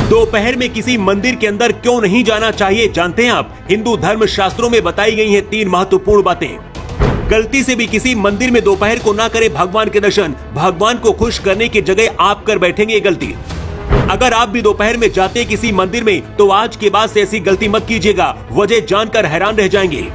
दोपहर में किसी मंदिर के अंदर क्यों नहीं जाना चाहिए, जानते हैं आप? हिंदू धर्म शास्त्रों में बताई गई हैं 3 महत्वपूर्ण बातें। गलती से भी किसी मंदिर में दोपहर को ना करें भगवान के दर्शन। भगवान को खुश करने की जगह आप कर बैठेंगे ये गलती। अगर आप भी दोपहर में जाते हैं किसी मंदिर में तो आज के बाद से ऐसी गलती मत कीजिएगा, वजह जानकर हैरान रह जाएंगे।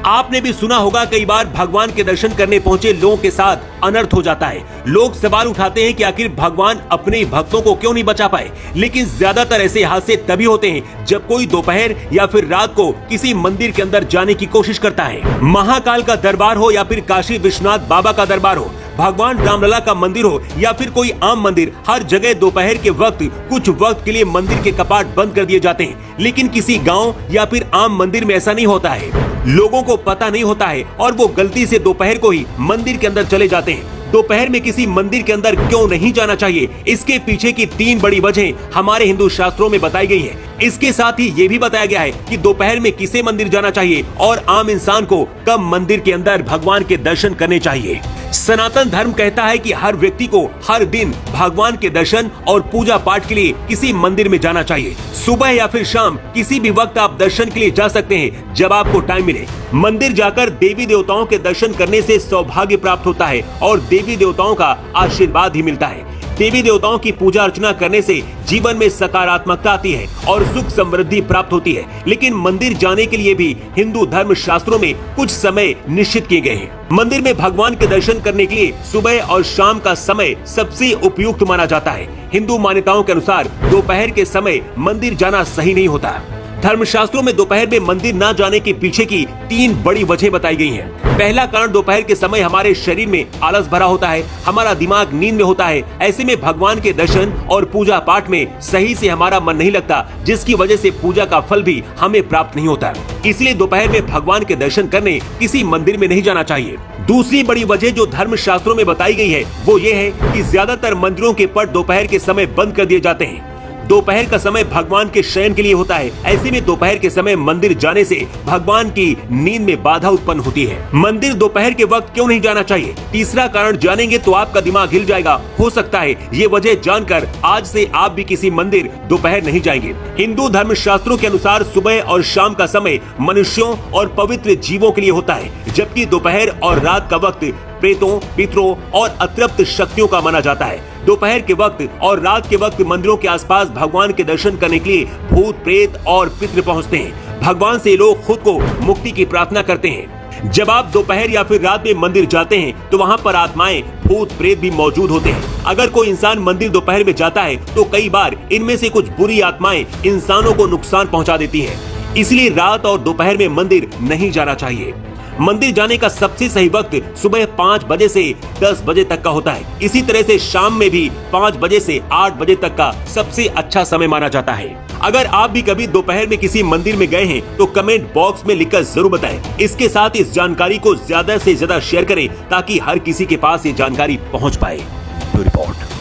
आपने भी सुना होगा कई बार भगवान के दर्शन करने पहुंचे लोगों के साथ अनर्थ हो जाता है। लोग सवाल उठाते हैं कि आखिर भगवान अपने भक्तों को क्यों नहीं बचा पाए, लेकिन ज्यादातर ऐसे हादसे तभी होते हैं जब कोई दोपहर या फिर रात को किसी मंदिर के अंदर जाने की कोशिश करता है। महाकाल का दरबार हो या फिर काशी विश्वनाथ बाबा का दरबार हो, भगवान रामलला का मंदिर हो या फिर कोई आम मंदिर, हर जगह दोपहर के वक्त कुछ वक्त के लिए मंदिर के कपाट बंद कर दिए जाते हैं। लेकिन किसी गांव या फिर आम मंदिर में ऐसा नहीं होता है। लोगों को पता नहीं होता है और वो गलती से दोपहर को ही मंदिर के अंदर चले जाते हैं। दोपहर में किसी मंदिर के अंदर क्यों नहीं जाना चाहिए, इसके पीछे की 3 बड़ी वजह हमारे हिंदू शास्त्रों में बताई गई है। इसके साथ ही ये भी बताया गया है कि दोपहर में किसे मंदिर जाना चाहिए और आम इंसान को कब मंदिर के अंदर भगवान के दर्शन करने चाहिए। सनातन धर्म कहता है कि हर व्यक्ति को हर दिन भगवान के दर्शन और पूजा पाठ के लिए किसी मंदिर में जाना चाहिए। सुबह या फिर शाम किसी भी वक्त आप दर्शन के लिए जा सकते हैं जब आपको टाइम मिले। मंदिर जाकर देवी देवताओं के दर्शन करने से सौभाग्य प्राप्त होता है और देवी देवताओं का आशीर्वाद ही मिलता है। देवी देवताओं की पूजा अर्चना करने से जीवन में सकारात्मकता आती है और सुख समृद्धि प्राप्त होती है। लेकिन मंदिर जाने के लिए भी हिंदू धर्म शास्त्रों में कुछ समय निश्चित किए गए हैं। मंदिर में भगवान के दर्शन करने के लिए सुबह और शाम का समय सबसे उपयुक्त माना जाता है। हिंदू मान्यताओं के अनुसार दोपहर के समय मंदिर जाना सही नहीं होता। धर्मशास्त्रों में दोपहर में मंदिर न जाने के पीछे की 3 बड़ी वजह बताई गई हैं। पहला कारण, दोपहर के समय हमारे शरीर में आलस भरा होता है, हमारा दिमाग नींद में होता है। ऐसे में भगवान के दर्शन और पूजा पाठ में सही से हमारा मन नहीं लगता, जिसकी वजह से पूजा का फल भी हमें प्राप्त नहीं होता। इसलिए दोपहर में भगवान के दर्शन करने किसी मंदिर में नहीं जाना चाहिए। दूसरी बड़ी वजह जो धर्म शास्त्रों में बताई गई है वो ये है कि ज्यादातर मंदिरों के पट दोपहर के समय बंद कर दिए जाते हैं। दोपहर का समय भगवान के शयन के लिए होता है। ऐसे में दोपहर के समय मंदिर जाने से भगवान की नींद में बाधा उत्पन्न होती है। मंदिर दोपहर के वक्त क्यों नहीं जाना चाहिए? तीसरा कारण, जानेंगे तो आपका दिमाग हिल जाएगा। हो सकता है ये वजह जानकर आज से आप भी किसी मंदिर दोपहर नहीं जाएंगे। हिंदू धर्म शास्त्रों के अनुसार सुबह और शाम का समय मनुष्यों और पवित्र जीवों के लिए होता है, जबकि दोपहर और रात का वक्त प्रेतों, पितरों और अतृप्त शक्तियों का माना जाता है। दोपहर के वक्त और रात के वक्त मंदिरों के आसपास भगवान के दर्शन करने के लिए भूत, प्रेत और पितृ पहुंचते हैं। भगवान से लोग खुद को मुक्ति की प्रार्थना करते हैं। जब आप दोपहर या फिर रात में मंदिर जाते हैं तो वहां पर आत्माएं, भूत, प्रेत भी मौजूद होते हैं। अगर कोई इंसान मंदिर दोपहर में जाता है तो कई बार इनमें से कुछ बुरी आत्माएं इंसानों को नुकसान पहुंचा देती हैं। इसलिए रात और दोपहर में मंदिर नहीं जाना चाहिए। मंदिर जाने का सबसे सही वक्त सुबह 5 बजे से 10 बजे तक का होता है। इसी तरह से शाम में भी 5 बजे से 8 बजे तक का सबसे अच्छा समय माना जाता है। अगर आप भी कभी दोपहर में किसी मंदिर में गए हैं तो कमेंट बॉक्स में लिखकर जरूर बताएं। इसके साथ इस जानकारी को ज्यादा से ज्यादा शेयर करें ताकि हर किसी के पास ये जानकारी पहुंच पाए। रिपोर्ट।